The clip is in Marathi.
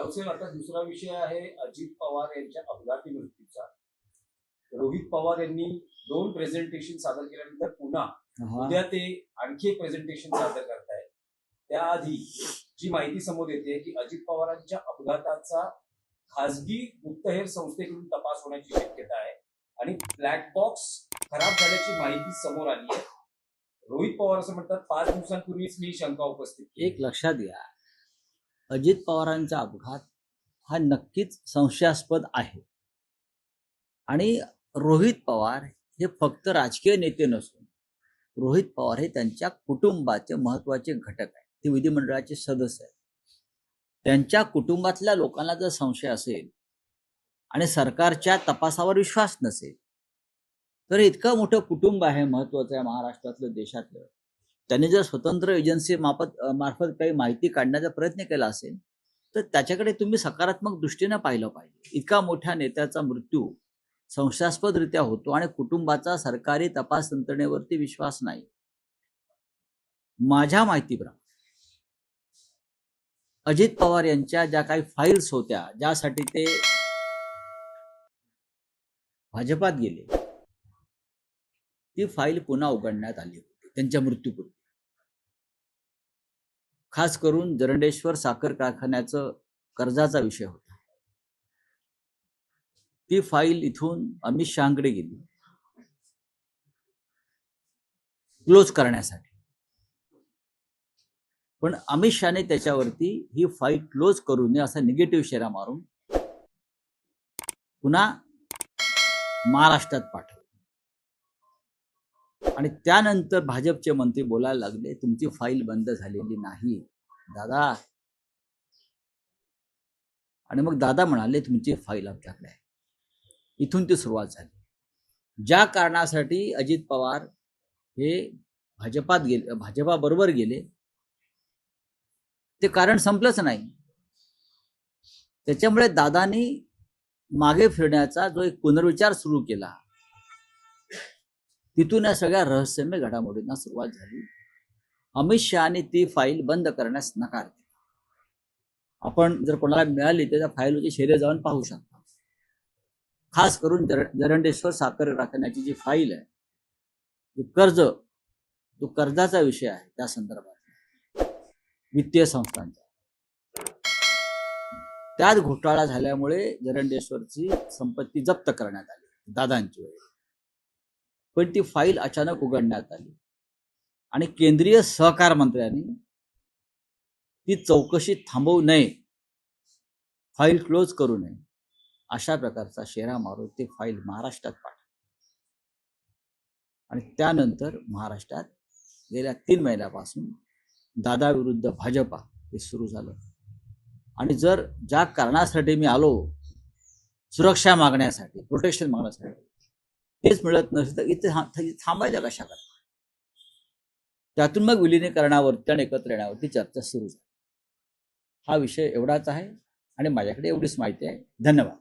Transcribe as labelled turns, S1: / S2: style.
S1: रावसाहेब, आता दुसरा विषय आहे अजित पवार यांच्या अपघाती मृत्यूचा. रोहित पवार यांनी 2 प्रेझेंटेशन सादर केल्यानंतर पुन्हा उद्या ते आणखी एक प्रेझेंटेशन सादर करतायत. त्याआधी जी माहिती समोर येते की अजित पवारांच्या अपघाताचा खासगी गुप्तहेर संस्थेकडून तपास होण्याची शक्यता आहे आणि ब्लॅक बॉक्स खराब झाल्याची माहिती समोर आली आहे. रोहित पवार असं म्हणतात 5 दिवसांपूर्वीच मी शंका उपस्थित केली.
S2: एक लक्षात घ्या, अजित पवारांचा अपघात हा नक्कीच संशयास्पद आहे आणि रोहित पवार हे फक्त राजकीय नेते नसून रोहित पवार हे त्यांच्या कुटुंबाचे महत्वाचे घटक आहेत. ते विधिमंडळाचे सदस्य आहेत. त्यांच्या कुटुंबातल्या लोकांना जर संशय असेल आणि सरकारच्या तपासावर विश्वास नसेल तर इतकं मोठं कुटुंब आहे, महत्वाचं आहे महाराष्ट्रातलं, देशातलं, त्यांनी जर स्वतंत्र एजन्सी मार्फत काही माहिती काढण्याचा प्रयत्न केला असेल तर त्याच्याकडे तुम्ही सकारात्मक दृष्टीने पाहिलं पाहिजे. इतका मोठ्या नेत्याचा मृत्यू संशयास्पदरित्या होतो आणि कुटुंबाचा सरकारी तपास यंत्रणेवरती विश्वास नाही. माझ्या माहितीप्रमाणे अजित पवार यांच्या ज्या काही फाईल्स होत्या, ज्यासाठी ते भाजपात गेले, ती फाईल पुन्हा उघडण्यात आली होती त्यांच्या मृत्यूपूर्वी. खास करून जरंडेश्वर साखर कारखान्याचं कर्जाचा विषय होता. ती फाईल इथून अमित शहाकडे गेली क्लोज करण्यासाठी, पण अमित शहाने त्याच्यावरती ही फाईल क्लोज करू नये असा निगेटिव्ह शेरा मारून पुन्हा महाराष्ट्रात पाठवलं. आणि त्यानंतर भाजपचे मंत्री बोलायला लागले, तुमची फाईल बंद झालेली नाही दादा. आणि मग दादा म्हणाले, तुमची फाईल आमच्याकडे आहे. इथून ती सुरुवात झाली. ज्या कारणासाठी अजित पवार हे भाजपाबरोबर गेले ते कारण संपलंच नाही. त्याच्यामुळे दादांनी मागे फिरण्याचा जो एक पुनर्विचार सुरू केला, तिथून या सगळ्या रहस्यमय घडामोडींना सुरुवात झाली. अमित शहाने ती फाईल बंद करण्यास नकार दिला. आपण जर कोणाला मिळाली तर त्या फाईलची शेरे जाऊन पाहू शकता. खास करून जरंडेश्वर साखर कारखान्याची जी फाईल आहे, तो कर्जाचा विषय आहे, त्या संदर्भात वित्तीय संस्थांचा. त्यात घोटाळा झाल्यामुळे जरंडेश्वरची संपत्ती जप्त करण्यात आली दादांची वेळी, पण ती फाईल अचानक उघडण्यात आली आणि केंद्रीय सहकार मंत्र्यांनी ती चौकशी थांबवू नये, फाईल क्लोज करू नये, अशा प्रकारचा शेरा मारून ती फाईल महाराष्ट्रात पाठवली. आणि त्यानंतर महाराष्ट्रात गेल्या 3 महिन्यापासून दादा विरुद्ध भाजपा हे सुरू झालं. आणि जर ज्या कारणासाठी मी आलो, सुरक्षा मागण्यासाठी, प्रोटेक्शन मागण्यासाठी, तेच मिळत नसेल तर इथे थांबायला कशा करता. त्यातून मग विलिनीकरणावरती आणि एकत्र येण्यावरती चर्चा सुरू झाली. हा विषय एवढाच आहे आणि माझ्याकडे एवढीच माहिती आहे. धन्यवाद.